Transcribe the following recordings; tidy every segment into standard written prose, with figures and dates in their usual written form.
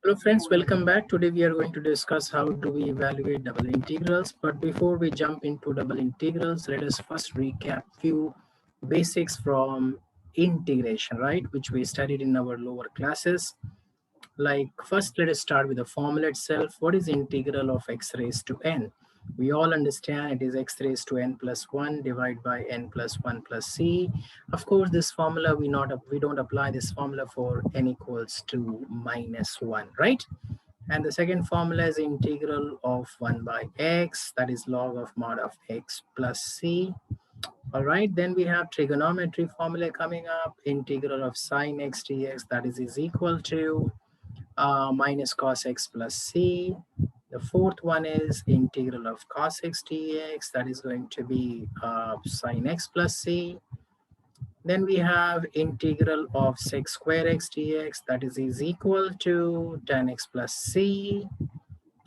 Hello friends, welcome back. Today we are going to discuss how do we evaluate double integrals. But before we jump into double integrals, let us first recap few basics from integration, right? Which we studied in our lower classes. Like first, let us start with the formula itself. What is integral of x raised to n? We all understand it is x raised to n plus 1 divided by n plus 1 plus c. Of course, this formula we don't apply this formula for n equals to minus 1, right? And the second formula is integral of 1 by x, that is log of mod of x plus c. All right, then we have trigonometry formula coming up, integral of sine x dx, that is equal to minus cos x plus c. The fourth one is integral of cos x dx, that is going to be sine x plus c. Then we have integral of sec square x dx, that is equal to tan x plus c.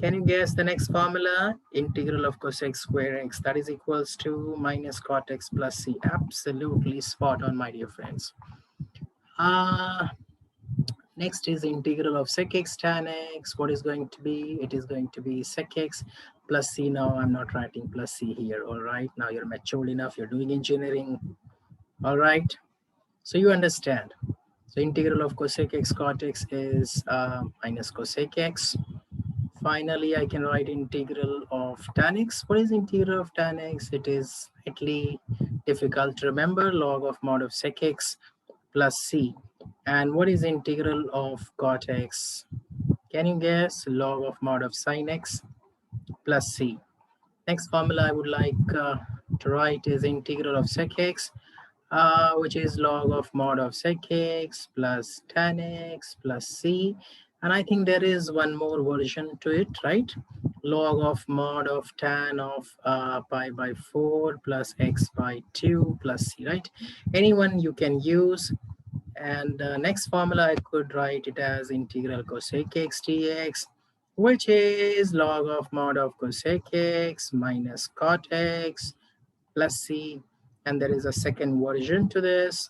Can you guess the next formula? Integral of cosec square x, that is equals to minus cot x plus c. Absolutely spot on, my dear friends. Next is integral of sec x tan x. What is going to be? It is going to be sec x plus c. Now I'm not writing plus c here. All right. Now you're matured enough. You're doing engineering. All right. So you understand. So integral of cosec x cot x is minus cosec x. Finally, I can write integral of tan x. What is integral of tan x? It is slightly difficult to remember. Log of mod of sec x plus c. And what is integral of cot x? Can you guess? Log of mod of sin x plus c. Next formula I would like to write is integral of sec x, which is log of mod of sec x plus tan x plus c. And I think there is one more version to it, right? Log of mod of tan of pi by 4 plus x by 2 plus c, right? Anyone you can use. And next formula, I could write it as integral cosec x dx, which is log of mod of cosec x minus cot x plus c. And there is a second version to this,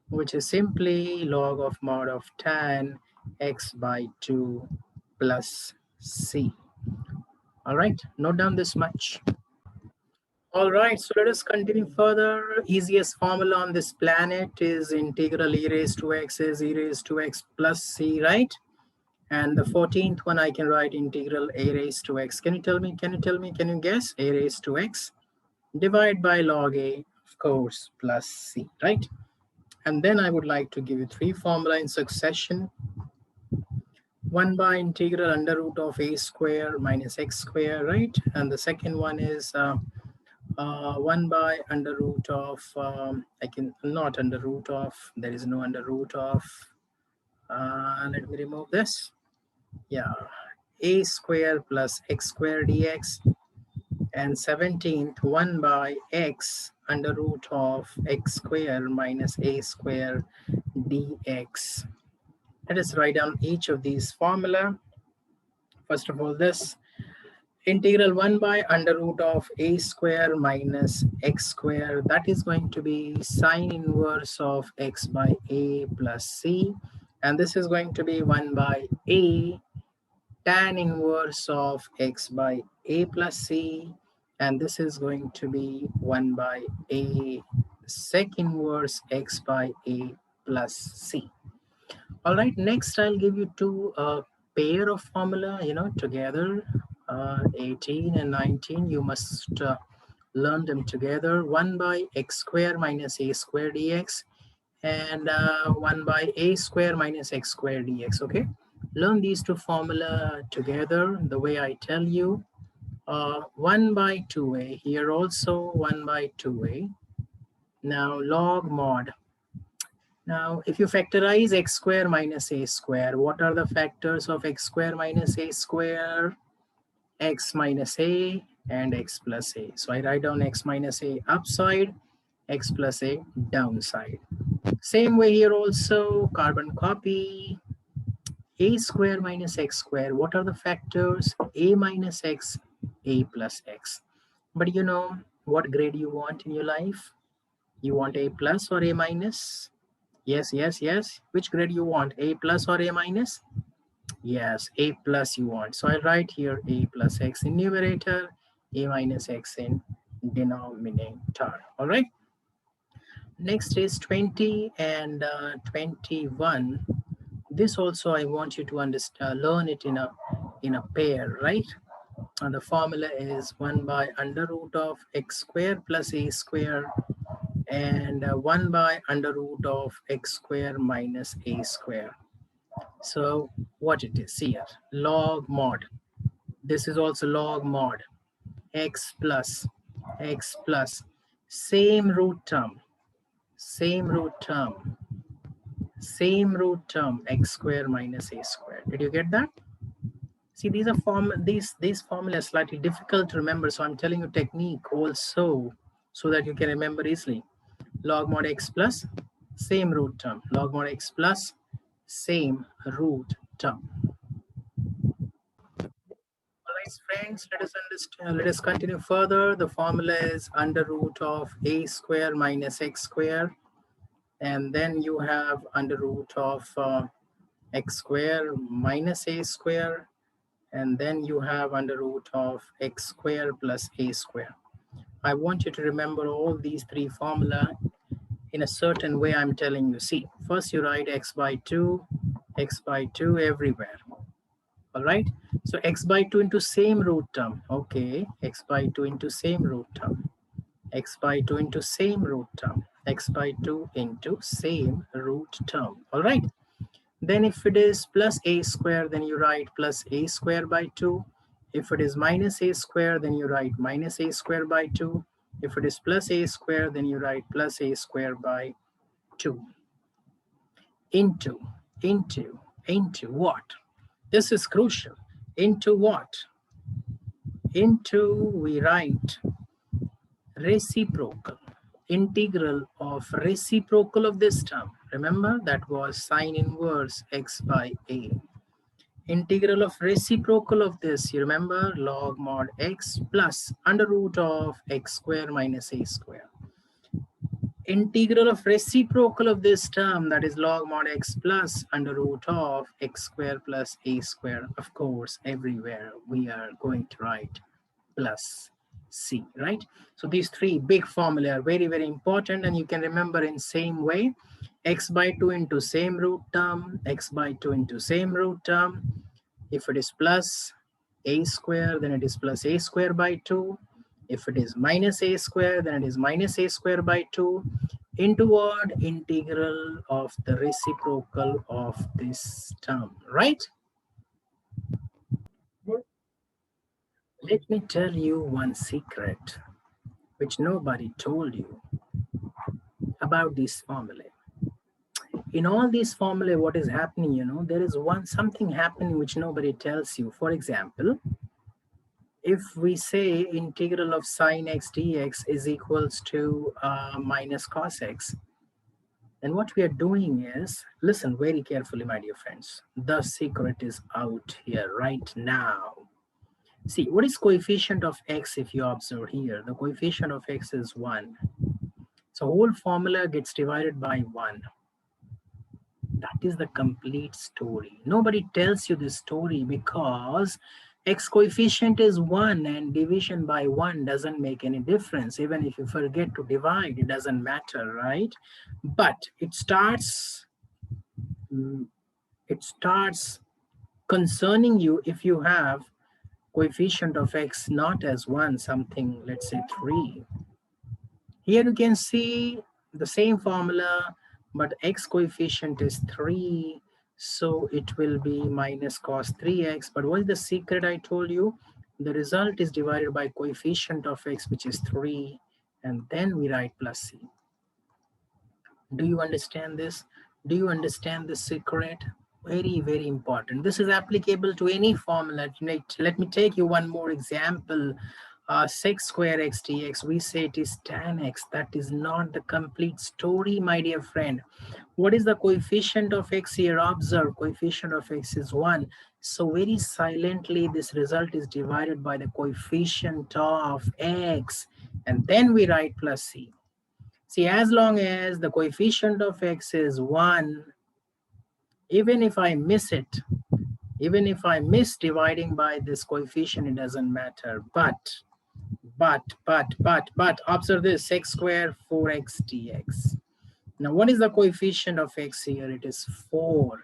which is simply log of mod of tan x by 2 plus c. All right, note down this much. All right, so let us continue further. Easiest formula on this planet is integral e raised to x is e raised to x plus c, right? And the 14th one I can write integral a raised to x. Can you tell me, can you guess? A raised to x divide by log a, of course, plus c, right? And then I would like to give you three formula in succession. One by integral under root of a square minus x square, right? And the second one is 1 by under root of, not under root of, there is no under root of, let me remove this. Yeah, a square plus x square dx. And 17th, 1 by x under root of x square minus a square dx. Let us write down each of these formula. First of all, this integral 1 by under root of a square minus x square, that is going to be sine inverse of x by a plus c. And this is going to be 1 by a tan inverse of x by a plus c. And this is going to be 1 by a sec inverse x by a plus c. All right, next I'll give you two pair of formula, together, 18 and 19. You must learn them together. 1 by x square minus a square dx and 1 by a square minus x square dx, okay? Learn these two formula together the way I tell you. 1 by 2a, here also 1 by 2a. Now log mod. Now, if you factorize x square minus a square, what are the factors of x square minus a square? X minus a and x plus a. So I write down x minus a upside, x plus a downside. Same way here also, carbon copy. A square minus x square. What are the factors? A minus x, a plus x. But you know what grade you want in your life? You want a plus or a minus? Yes. Which grade you want? A plus or a minus? Yes, a plus you want. So I'll write here a plus x in numerator, a minus x in denominator. All right. Next is 20 and 21. This also I want you to understand, learn it in a pair, right? And the formula is 1 by under root of x square plus a square, and 1 by under root of x square minus a square. So what it is here, log mod. This is also log mod x plus same root term, same root term, same root term, x square minus a square. Did you get that? See, these are these formulas slightly difficult to remember, so I'm telling you technique also so that you can remember easily. Log mod x plus same root term, log mod x plus same root term. All right, friends, let us understand. Let us continue further. The formula is under root of a square minus x square, and then you have under root of x square minus a square, and then you have under root of x square plus a square. I want you to remember all these three formula in a certain way. I'm telling you. See, first you write x by 2 everywhere. All right. So x by 2 into same root term. Okay. X by 2 into same root term. X by 2 into same root term. X by 2 into same root term. All right. Then if it is plus a square, then you write plus a square by 2. If it is minus a square, then you write minus a square by 2. If it is plus a square, then you write plus a square by 2. Into, into what? This is crucial. Into what? Into, we write reciprocal, integral of reciprocal of this term. Remember, that was sine inverse x by a. Integral of reciprocal of this, you remember, log mod x plus under root of x square minus a square. Integral of reciprocal of this term, that is log mod x plus under root of x square plus a square. Of course, everywhere we are going to write plus c, right? So these three big formula are very, very important, and you can remember in same way. X by 2 into same root term, x by 2 into same root term. If it is plus a square, then it is plus a square by 2. If it is minus a square, then it is minus a square by 2 into what? Integral of the reciprocal of this term, right? Let me tell you one secret which nobody told you about this formula. In all these formulae, what is happening, there is something happening which nobody tells you. For example, if we say integral of sine x dx is equals to minus cos x, then what we are doing is, listen very carefully, my dear friends. The secret is out here right now. See, what is coefficient of x if you observe here? The coefficient of x is 1. So whole formula gets divided by 1. That is the complete story. Nobody tells you this story because x coefficient is 1 and division by 1 doesn't make any difference. Even if you forget to divide, it doesn't matter, right? But it starts concerning you if you have coefficient of x not as 1, something, let's say 3. Here you can see the same formula, but x coefficient is 3, so it will be minus cos 3x. But what is the secret I told you? The result is divided by coefficient of x, which is 3, and then we write plus c. Do you understand this? Do you understand the secret? Very, very important. This is applicable to any formula. Let me take you one more example. Sec square x dx, we say it is tan x. That is not the complete story, my dear friend. What is the coefficient of x here? Observe, coefficient of x is 1. So very silently, this result is divided by the coefficient of x, and then we write plus c. See, as long as the coefficient of x is 1, even if I miss it, Even if I miss dividing by this coefficient, it doesn't matter. But, observe this, x squared 4x dx. Now, what is the coefficient of x here? It is 4,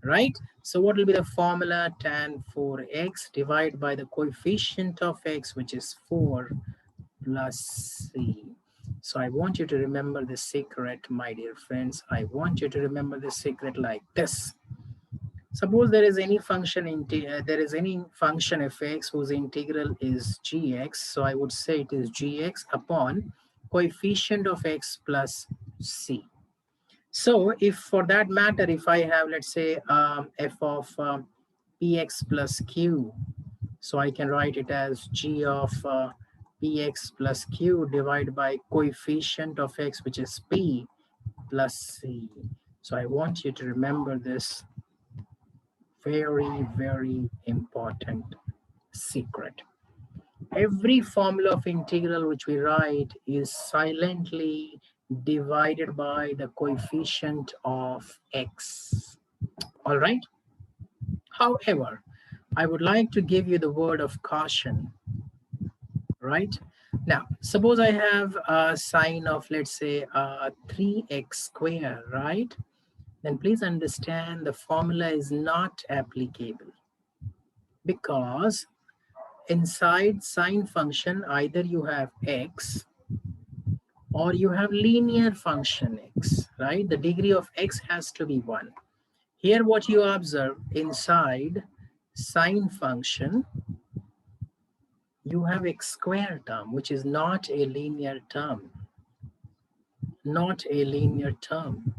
right? So what will be the formula? Tan 4x divided by the coefficient of x, which is 4 plus c. So I want you to remember this secret, my dear friends. I want you to remember this secret like this. Suppose there is any function f(x) whose integral is gx. So I would say it is gx upon coefficient of x plus c. So if for that matter, if I have, let's say, f of px plus q, so I can write it as g of px plus q divided by coefficient of x, which is p plus c. So I want you to remember this very, very important secret. Every formula of integral which we write is silently divided by the coefficient of x. All right. However, I would like to give you the word of caution, right? Now, suppose I have a sine of, let's say, 3x squared, right? Then please understand the formula is not applicable, because inside sine function, either you have x or you have linear function x, right? The degree of x has to be 1. Here what you observe, inside sine function, you have x squared term, which is not a linear term. Not a linear term,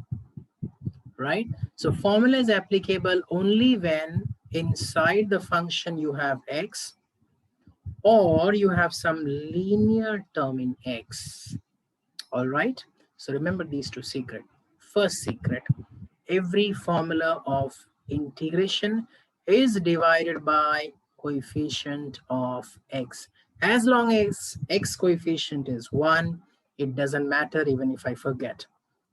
right? So formula is applicable only when inside the function you have x or you have some linear term in x. All right. So remember these two secrets. First secret, every formula of integration is divided by coefficient of x. As long as x coefficient is 1, it doesn't matter even if I forget.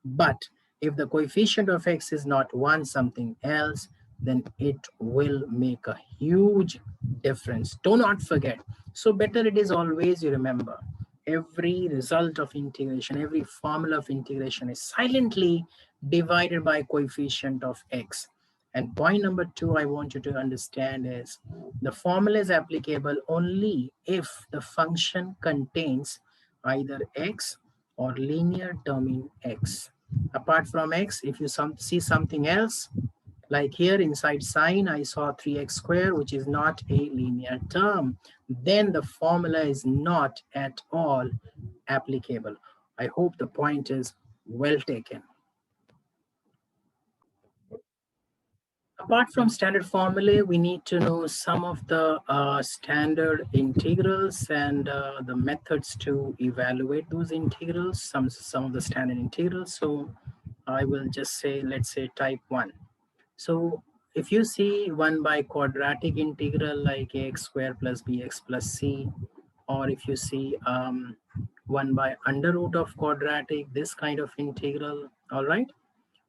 But if the coefficient of x is not 1, something else, then it will make a huge difference. Do not forget. So better it is always you remember, every result of integration, every formula of integration is silently divided by coefficient of x. And point number 2 I want you to understand is the formula is applicable only if the function contains either x or linear term in x. Apart from x, if you see something else, like here inside sine, I saw 3x squared, which is not a linear term, then the formula is not at all applicable. I hope the point is well taken. Apart from standard formulae, we need to know some of the standard integrals and the methods to evaluate those integrals, some of the standard integrals. So I will just say, let's say type 1. So if you see 1 by quadratic integral like ax squared plus bx plus c, or if you see 1 by under root of quadratic, this kind of integral, all right?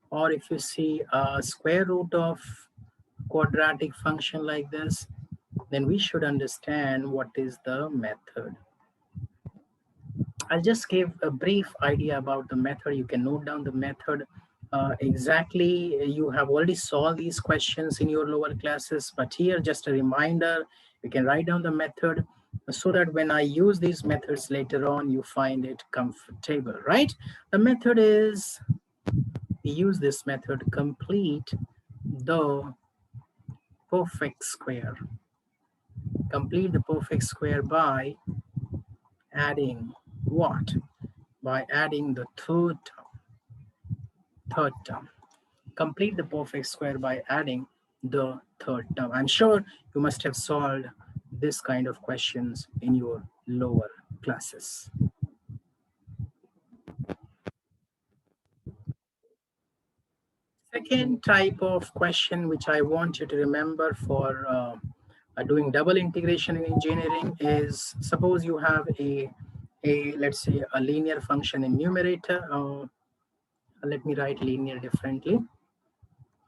Or if you see a square root of quadratic function like this, then we should understand what is the method. I'll just give a brief idea about the method. You can note down the method. Exactly, you have already solved these questions in your lower classes, but here just a reminder, you can write down the method so that when I use these methods later on, you find it comfortable, right? The method is, we use this method, complete the perfect square. Complete the perfect square by adding what? By adding the third term. Complete the perfect square by adding the third term. I'm sure you must have solved this kind of questions in your lower classes. Second type of question which I want you to remember for doing double integration in engineering is, suppose you have a let's say a linear function in numerator. Let me write linear differently.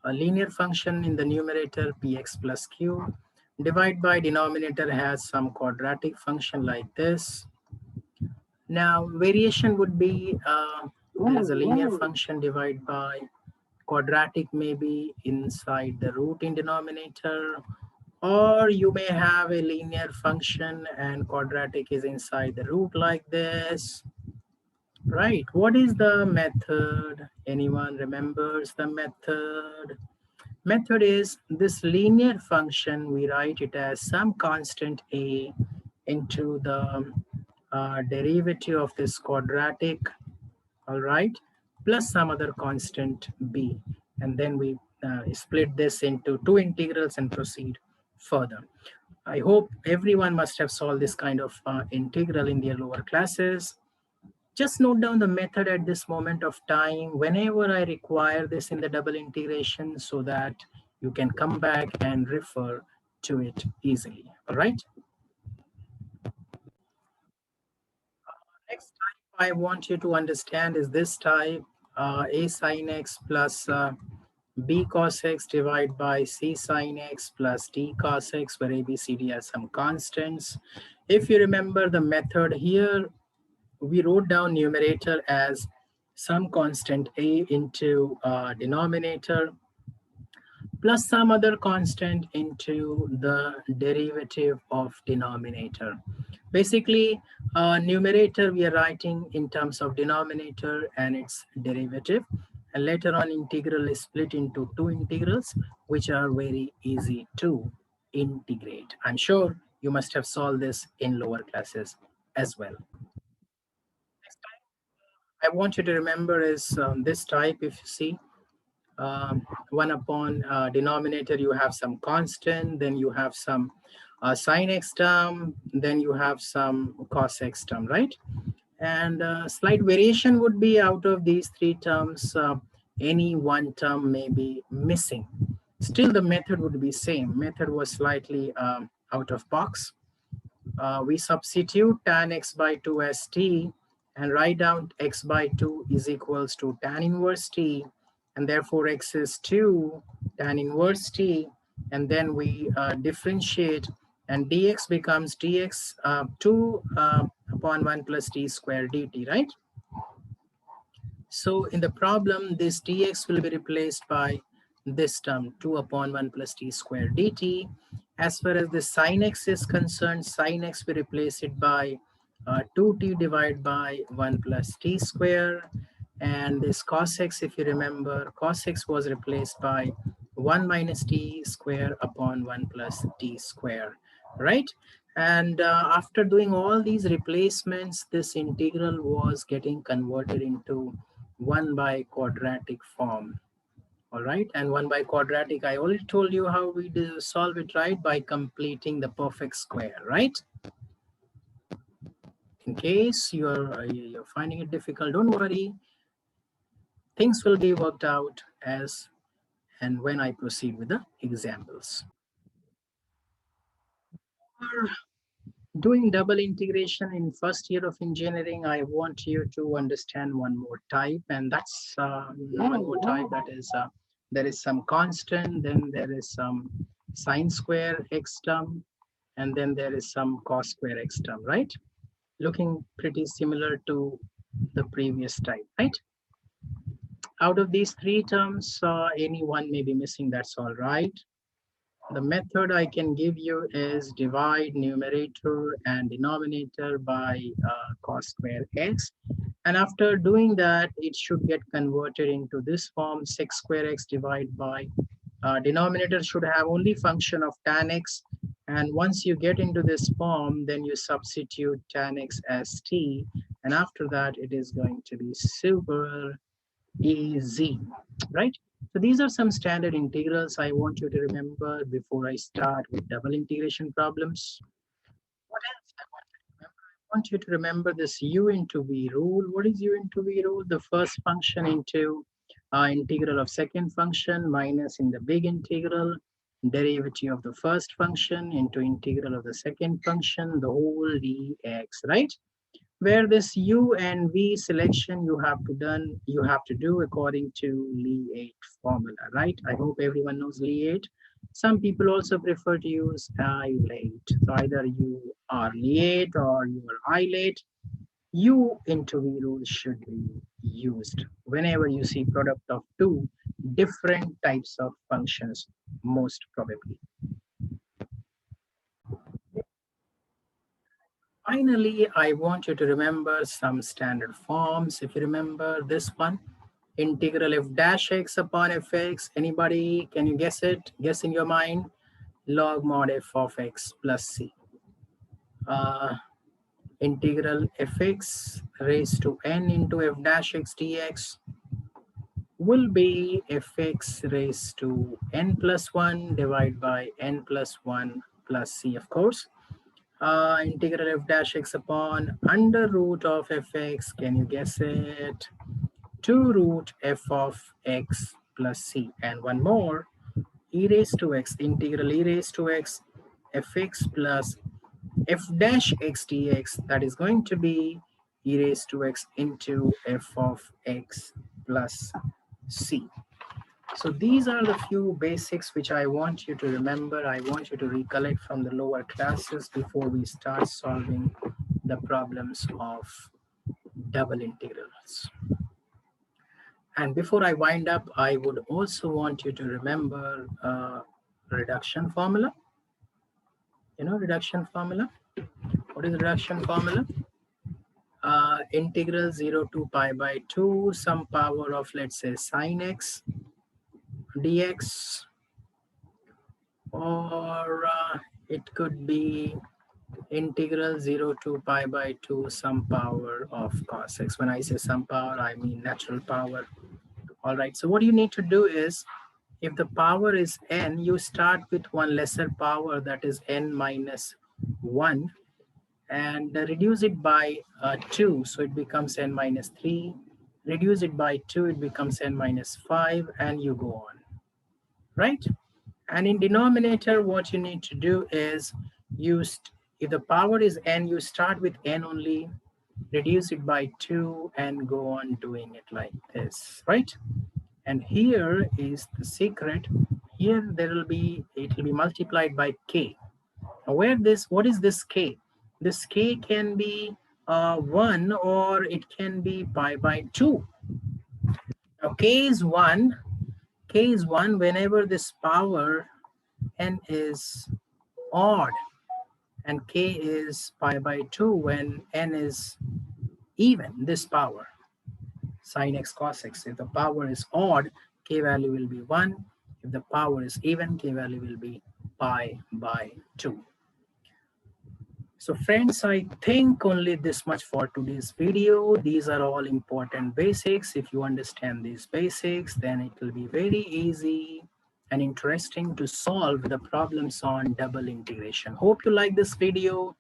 A linear function in the numerator px plus q. Divide by denominator has some quadratic function like this. Now variation would be there's a linear function divided by quadratic maybe inside the root in denominator, or you may have a linear function and quadratic is inside the root like this. Right, what is the method? Anyone remembers the method? Method is this linear function, we write it as some constant a into the derivative of this quadratic, all right, plus some other constant b. And then we split this into two integrals and proceed further. I hope everyone must have solved this kind of integral in their lower classes. Just note down the method at this moment of time whenever I require this in the double integration so that you can come back and refer to it easily. All right. Next type I want you to understand is this type, a sine x plus b cos x divided by c sine x plus d cos x, where a, b, c, d has some constants. If you remember the method here, we wrote down numerator as some constant a into denominator plus some other constant into the derivative of denominator. Basically, numerator we are writing in terms of denominator and its derivative. And later on, integral is split into two integrals, which are very easy to integrate. I'm sure you must have solved this in lower classes as well. I want you to remember is this type, if you see, 1 upon denominator, you have some constant, then you have some sine x term, then you have some cos x term, right? And slight variation would be out of these three terms, any one term may be missing. Still, the method would be same. Method was slightly out of box. We substitute tan x by 2 as t and write down x by 2 is equals to tan inverse t, and therefore x is 2 tan inverse t, and then we differentiate and dx becomes dx 2 upon 1 plus t square dt, right? So in the problem, this dx will be replaced by this term 2 upon 1 plus t square dt. As far as the sin x is concerned, sin x we replace it by 2t divided by 1 plus t square. And this cos x, if you remember, cos x was replaced by 1 minus t square upon 1 plus t square, right? And after doing all these replacements, this integral was getting converted into 1 by quadratic form. All right, and 1 by quadratic, I already told you how we do solve it, right? By completing the perfect square, right? In case you're finding it difficult, don't worry. Things will be worked out as and when I proceed with the examples. Doing double integration in first year of engineering, I want you to understand one more type, and that's one more type, that is there is some constant, then there is some sine square x term, and then there is some cos square x term, right? Looking pretty similar to the previous type, right? Out of these three terms, any one may be missing, that's all right. The method I can give you is divide numerator and denominator by cos square x. And after doing that, it should get converted into this form, sec square x divided by denominator should have only function of tan x. And once you get into this form, then you substitute tan x as t. And after that, it is going to be super easy, right? So these are some standard integrals I want you to remember before I start with double integration problems. What else I want you to remember? I want you to remember this u into v rule. What is u into v rule? The first function into integral of second function minus in the big integral, derivative of the first function into integral of the second function, the whole dx, right? where this U and V selection you have to do according to Lie-8 formula, right? I hope everyone knows Lie-8. Some people also prefer to use I-late. So either you are Lie-8 or you are I-late. U into V rule should be used whenever you see product of two different types of functions, most probably. Finally, I want you to remember some standard forms. If you remember this one, integral f dash x upon fx. Anybody, can you guess it? Guess in your mind. Log mod f of x plus c. Integral fx raised to n into f dash x dx will be fx raised to n plus 1 divided by n plus 1 plus c, of course. Integral f dash x upon under root of fx, can you guess it? 2 root f of x plus c. And one more, e raised to x, integral e raised to x fx plus f dash x dx, that is going to be e raised to x into f of x plus c. So these are the few basics which I want you to remember. I want you to recollect from the lower classes before we start solving the problems of double integrals. And before I wind up, I would also want you to remember reduction formula. You know, reduction formula. What is reduction formula? Integral 0 to pi by 2, some power of, let's say, sine x dx, or it could be integral 0 to pi by 2, some power of cos x. When I say some power, I mean natural power. All right, so what you need to do is, if the power is n, you start with one lesser power, that is n minus 1, and reduce it by 2, so it becomes n minus 3. Reduce it by 2, it becomes n minus 5, and you go on, right? And in denominator, what you need to do is, if the power is n, you start with n only, reduce it by 2, and go on doing it like this, right? And here is the secret. Here it will be multiplied by k. Now what is this k? This k can be 1, or it can be pi by 2. Now k is 1. K is 1 whenever this power n is odd, and k is pi by 2 when n is even, this power, sine x cos x. If the power is odd, k value will be 1. If the power is even, k value will be pi by 2. So friends, I think only this much for today's video. These are all important basics. If you understand these basics, then it will be very easy and interesting to solve the problems on double integration. Hope you like this video,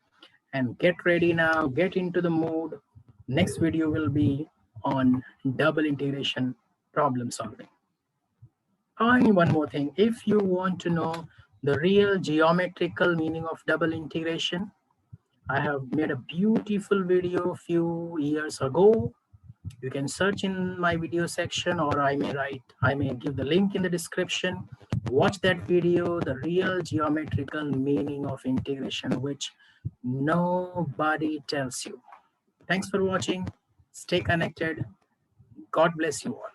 and get ready now, get into the mood. Next video will be on double integration problem solving. And one more thing, if you want to know the real geometrical meaning of double integration, I have made a beautiful video a few years ago. You can search in my video section, or I may give the link in the description. Watch that video, the real geometrical meaning of integration, which nobody tells you. Thanks for watching. Stay connected. God bless you all.